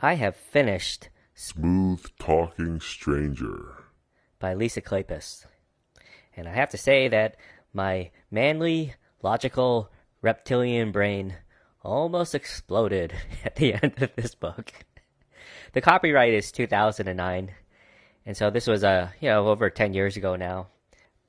I have finished Smooth Talking Stranger. by Lisa Kleypas. And I have to say that my manly, logical, reptilian brain almost exploded at the end of this book. The copyright is 2009, and so this was over 10 years ago now.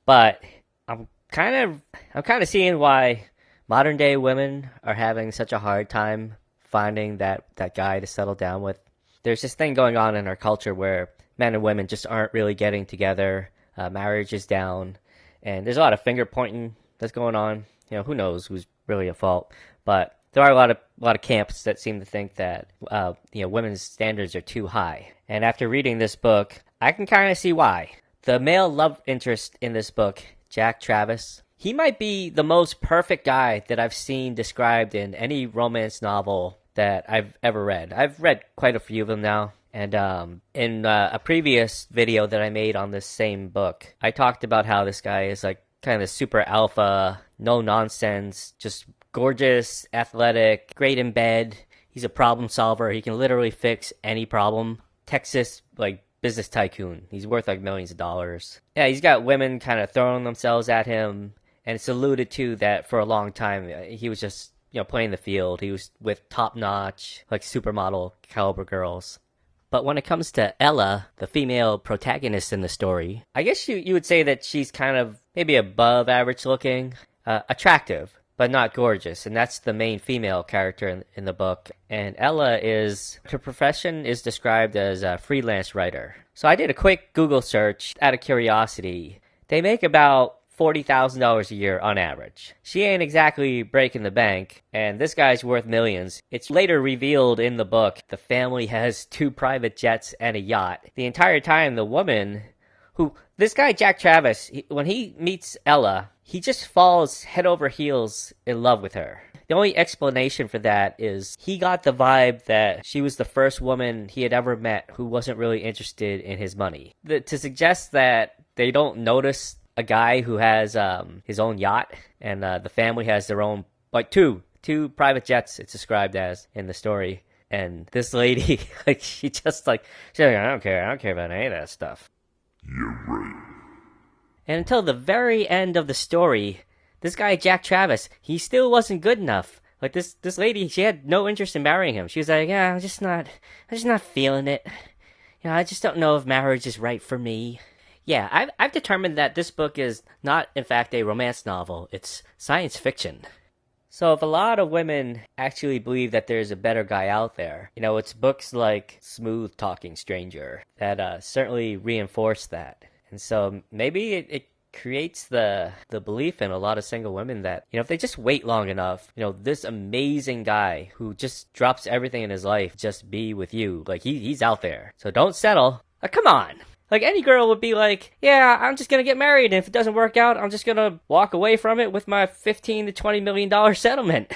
But I'm kind of seeing why modern day women are having such a hard time finding that guy to settle down with. There's this thing going on in our culture where men and women just aren't really getting together. Marriage is down, and there's a lot of finger pointing that's going on. Who knows who's really at fault, but there are a lot of camps that seem to think that women's standards are too high. And after reading this book, I can kind of see why. The male love interest in this book, Jack Travis, he might be the most perfect guy that I've seen described in any romance novel that I've ever read. I've read quite a few of them now. And in a previous video that I made on this same book, I talked about how this guy is like kind of super alpha, no nonsense, just gorgeous, athletic, great in bed. He's a problem solver. He can literally fix any problem. Texas, business tycoon. He's worth millions of dollars. Yeah, he's got women kind of throwing themselves at him. And it's alluded to that for a long time he was just, playing the field. He was with top-notch, supermodel caliber girls. But when it comes to Ella, the female protagonist in the story, I guess you would say that she's kind of maybe above average looking, attractive, but not gorgeous. And that's the main female character in the book. And Ella her profession is described as a freelance writer. So I did a quick Google search out of curiosity. They make about $40,000 a year on average. She ain't exactly breaking the bank, and this guy's worth millions. It's later revealed in the book the family has 2 private jets and a yacht. The entire time, the woman this guy Jack Travis, when he meets Ella, he just falls head over heels in love with her. The only explanation for that is he got the vibe that she was the first woman he had ever met who wasn't really interested in his money. To suggest that they don't notice a guy who has his own yacht and the family has their own two private jets, it's described as in the story, and this lady she's like, I don't care about any of that stuff. You're right. And until the very end of the story, this guy Jack Travis, he still wasn't good enough. This lady, she had no interest in marrying him. She was like, yeah, I'm just not feeling it. I just don't know if marriage is right for me. Yeah, I've determined that this book is not, in fact, a romance novel. It's science fiction. So if a lot of women actually believe that there's a better guy out there, it's books like Smooth Talking Stranger that certainly reinforce that. And so maybe it creates the belief in a lot of single women that, if they just wait long enough, this amazing guy who just drops everything in his life just be with you. He's out there. So don't settle. Come on. Any girl would be like, yeah, I'm just going to get married, and if it doesn't work out, I'm just going to walk away from it with my $15 to $20 million settlement.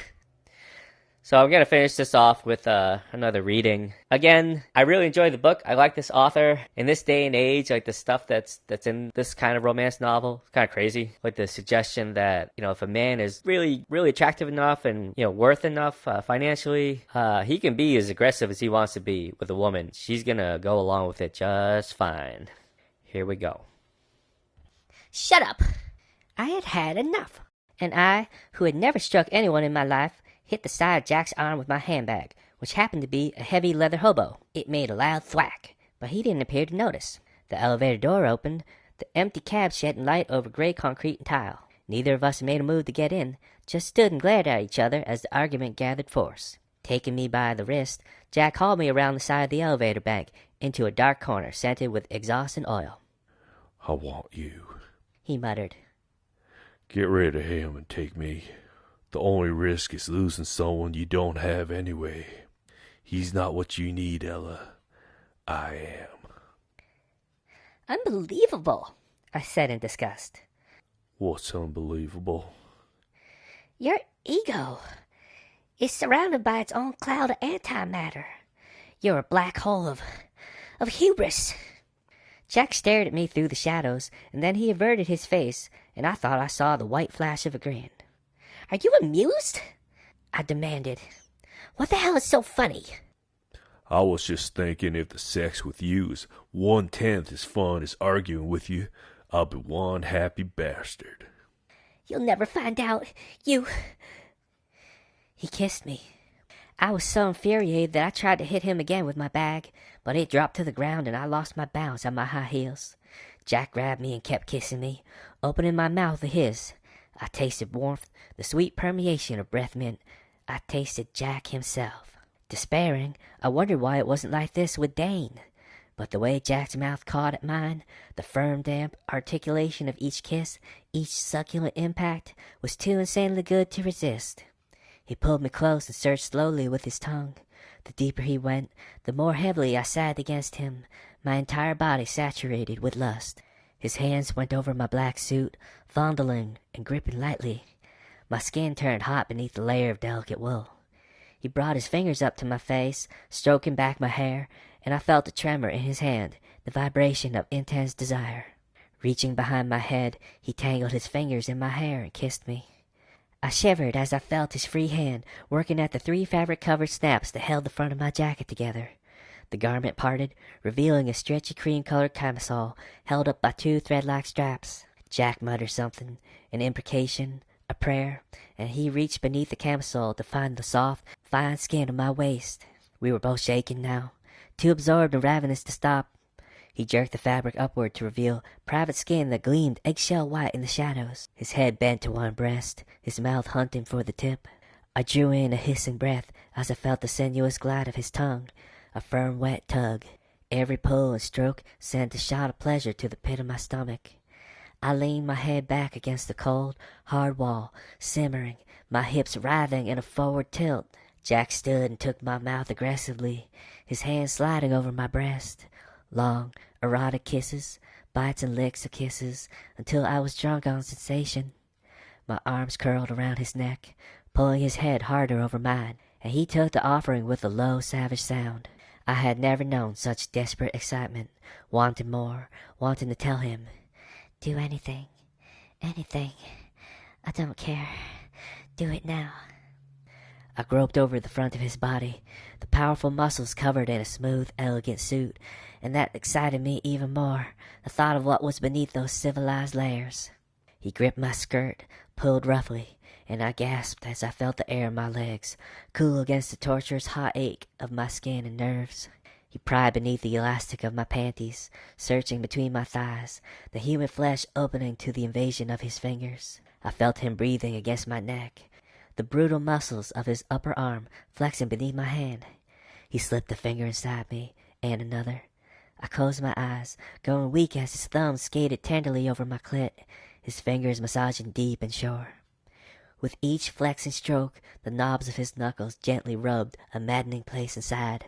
So I'm going to finish this off with another reading. Again, I really enjoyed the book. I like this author. In this day and age, the stuff that's in this kind of romance novel, it's kind of crazy. The suggestion that, if a man is really, really attractive enough and, worth enough financially, he can be as aggressive as he wants to be with a woman. She's going to go along with it just fine. Here we go. Shut up. I had had enough. And I, who had never struck anyone in my life, hit the side of Jack's arm with my handbag, which happened to be a heavy leather hobo. It made a loud thwack, but he didn't appear to notice. The elevator door opened, the empty cab shedding light over gray concrete and tile. Neither of us made a move to get in, just stood and glared at each other as the argument gathered force. Taking me by the wrist, Jack hauled me around the side of the elevator bank into a dark corner scented with exhaust and oil. I want you, he muttered. Get rid of him and take me. The only risk is losing someone you don't have anyway. He's not what you need, Ella. I am. Unbelievable, I said in disgust. What's unbelievable? Your ego is surrounded by its own cloud of antimatter. You're a black hole of hubris. Jack stared at me through the shadows, and then he averted his face, and I thought I saw the white flash of a grin. Are you amused? I demanded. What the hell is so funny? I was just thinking if the sex with you is 1/10 as fun as arguing with you, I'll be one happy bastard. You'll never find out. You. He kissed me. I was so infuriated that I tried to hit him again with my bag, but it dropped to the ground and I lost my balance on my high heels. Jack grabbed me and kept kissing me, opening my mouth to his. I tasted warmth, the sweet permeation of breath mint. I tasted Jack himself. Despairing, I wondered why it wasn't like this with Dane. But the way Jack's mouth caught at mine, the firm, damp articulation of each kiss, each succulent impact, was too insanely good to resist. He pulled me close and searched slowly with his tongue. The deeper he went, the more heavily I sagged against him, my entire body saturated with lust. His hands went over my black suit, fondling and gripping lightly. My skin turned hot beneath the layer of delicate wool. He brought his fingers up to my face, stroking back my hair, and I felt a tremor in his hand, the vibration of intense desire. Reaching behind my head, he tangled his fingers in my hair and kissed me. I shivered as I felt his free hand working at the 3 fabric-covered snaps that held the front of my jacket together. The garment parted, revealing a stretchy cream-colored camisole held up by 2 thread-like straps. Jack muttered something, an imprecation, a prayer, and he reached beneath the camisole to find the soft, fine skin of my waist. We were both shaking now, too absorbed and ravenous to stop. He jerked the fabric upward to reveal private skin that gleamed eggshell white in the shadows. His head bent to one breast, his mouth hunting for the tip. I drew in a hissing breath as I felt the sinuous glide of his tongue, a firm, wet tug. Every pull and stroke sent a shot of pleasure to the pit of my stomach. I leaned my head back against the cold, hard wall, simmering, my hips writhing in a forward tilt. Jack stood and took my mouth aggressively, his hand sliding over my breast. Long, erotic kisses, bites and licks of kisses, until I was drunk on sensation. My arms curled around his neck, pulling his head harder over mine, and he took the offering with a low, savage sound. I had never known such desperate excitement, wanting more, wanting to tell him, "Do anything, anything. I don't care. Do it now." I groped over the front of his body, the powerful muscles covered in a smooth, elegant suit, and that excited me even more, the thought of what was beneath those civilized layers. He gripped my skirt, pulled roughly, and I gasped as I felt the air in my legs, cool against the torturous hot ache of my skin and nerves. He pried beneath the elastic of my panties, searching between my thighs, the human flesh opening to the invasion of his fingers. I felt him breathing against my neck, the brutal muscles of his upper arm flexing beneath my hand. He slipped a finger inside me, and another. I closed my eyes, going weak as his thumbs skated tenderly over my clit, his fingers massaging deep and sure. With each flexing stroke, the knobs of his knuckles gently rubbed a maddening place inside.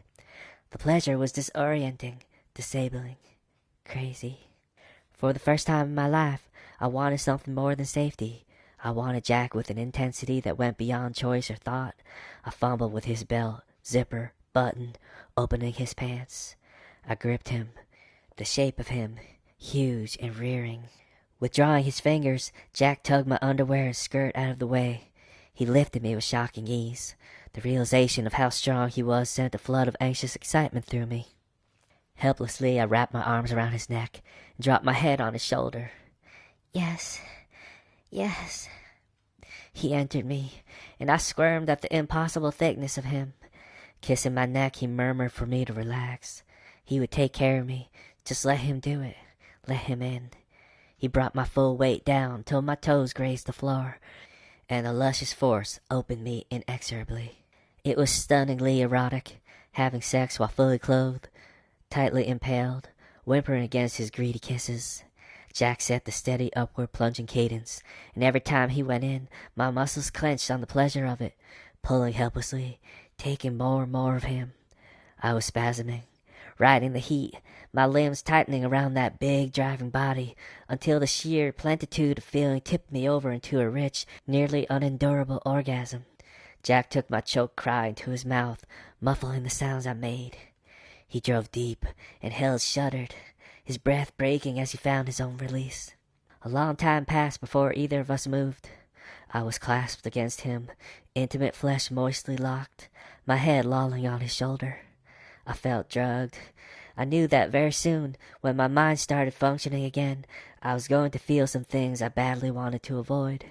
The pleasure was disorienting, disabling, crazy. For the first time in my life, I wanted something more than safety. I wanted Jack with an intensity that went beyond choice or thought. I fumbled with his belt, zipper, button, opening his pants. I gripped him, the shape of him, huge and rearing. Withdrawing his fingers, Jack tugged my underwear and skirt out of the way. He lifted me with shocking ease. The realization of how strong he was sent a flood of anxious excitement through me. Helplessly, I wrapped my arms around his neck and dropped my head on his shoulder. "Yes, yes." He entered me, and I squirmed at the impossible thickness of him. Kissing my neck, he murmured for me to relax. He would take care of me. Just let him do it. Let him in. He brought my full weight down till my toes grazed the floor, and a luscious force opened me inexorably. It was stunningly erotic, having sex while fully clothed, tightly impaled, whimpering against his greedy kisses. Jack set the steady upward plunging cadence, and every time he went in, my muscles clenched on the pleasure of it, pulling helplessly, taking more and more of him. I was spasming, riding the heat, my limbs tightening around that big driving body, until the sheer plenitude of feeling tipped me over into a rich, nearly unendurable orgasm. Jack took my choked cry into his mouth, muffling the sounds I made. He drove deep, and held shuddered, his breath breaking as he found his own release. A long time passed before either of us moved. I was clasped against him, intimate flesh moistly locked, my head lolling on his shoulder. I felt drugged. I knew that very soon, when my mind started functioning again, I was going to feel some things I badly wanted to avoid.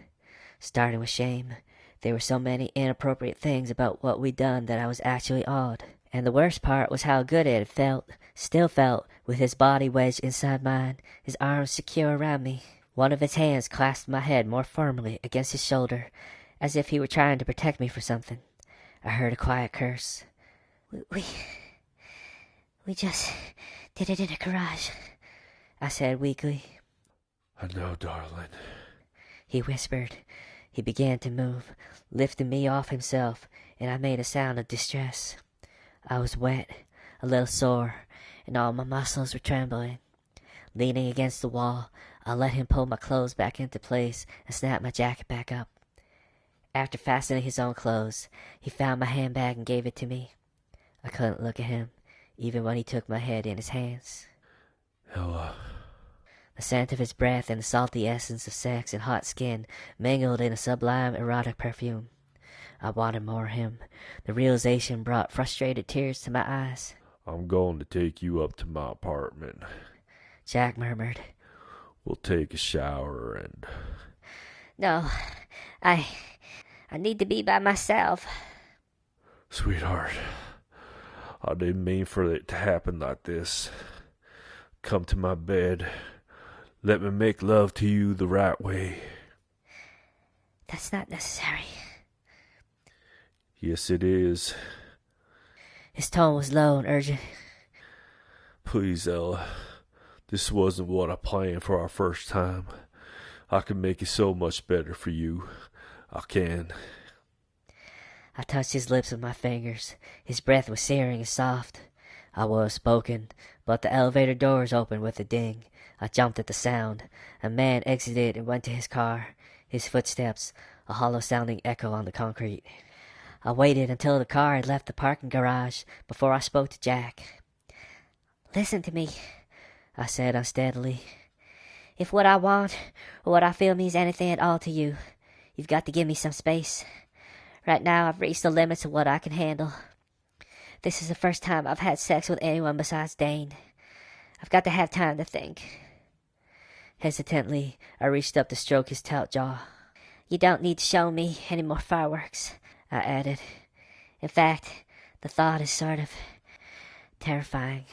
Starting with shame. There were so many inappropriate things about what we'd done that I was actually awed. And the worst part was how good it felt, still felt, with his body wedged inside mine, his arms secure around me. One of his hands clasped my head more firmly against his shoulder, as if he were trying to protect me from something. I heard a quiet curse. We just did it in a garage, I said weakly. I know, darling. He whispered. He began to move, lifting me off himself, and I made a sound of distress. I was wet, a little sore, and all my muscles were trembling. Leaning against the wall, I let him pull my clothes back into place and snap my jacket back up. After fastening his own clothes, he found my handbag and gave it to me. I couldn't look at him, even when he took my head in his hands. Ella. The scent of his breath and the salty essence of sex and hot skin mingled in a sublime erotic perfume. I wanted more of him. The realization brought frustrated tears to my eyes. I'm going to take you up to my apartment. Jack murmured. We'll take a shower and... No, I need to be by myself. Sweetheart, I didn't mean for it to happen like this. Come to my bed. Let me make love to you the right way. That's not necessary. Yes, it is. His tone was low and urgent. Please, Ella. This wasn't what I planned for our first time. I can make it so much better for you. I can. I touched his lips with my fingers. His breath was searing and soft. I would have spoken, but the elevator doors opened with a ding. I jumped at the sound. A man exited and went to his car, his footsteps a hollow-sounding echo on the concrete. I waited until the car had left the parking garage before I spoke to Jack. Listen to me, I said unsteadily. If what I want or what I feel means anything at all to you, you've got to give me some space. Right now, I've reached the limits of what I can handle. This is the first time I've had sex with anyone besides Dane. I've got to have time to think. Hesitantly, I reached up to stroke his taut jaw. You don't need to show me any more fireworks, I added. In fact, the thought is sort of terrifying.